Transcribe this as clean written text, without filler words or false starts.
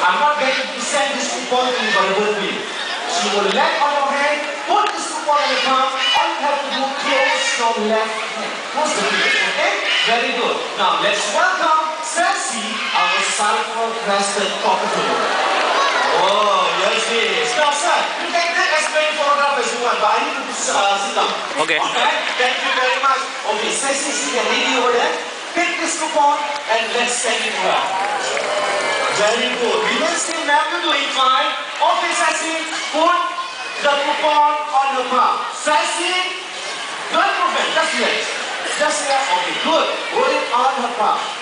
I'm not going to send this coupon to you, but it will be. So you will let on your hand, put this coupon on your palm, all you have to do, close your left hand. Close the fingers, okay? Very good. Now let's welcome Sassy, our sulfur-crested cockatoo. Oh, yes she is. Now sir, you can take as many photographs as you want, but I need to sit down. Okay. Okay? Thank you very much. Okay, Sassy, see the lady over there? Take this coupon and let's send it to her. Very good. You can see ma'am, you're doing fine. Okay, Sassy, put the coupon on your palm. Sassy, don't move it. Just here. Just here. Okay, good. Put it on her palm.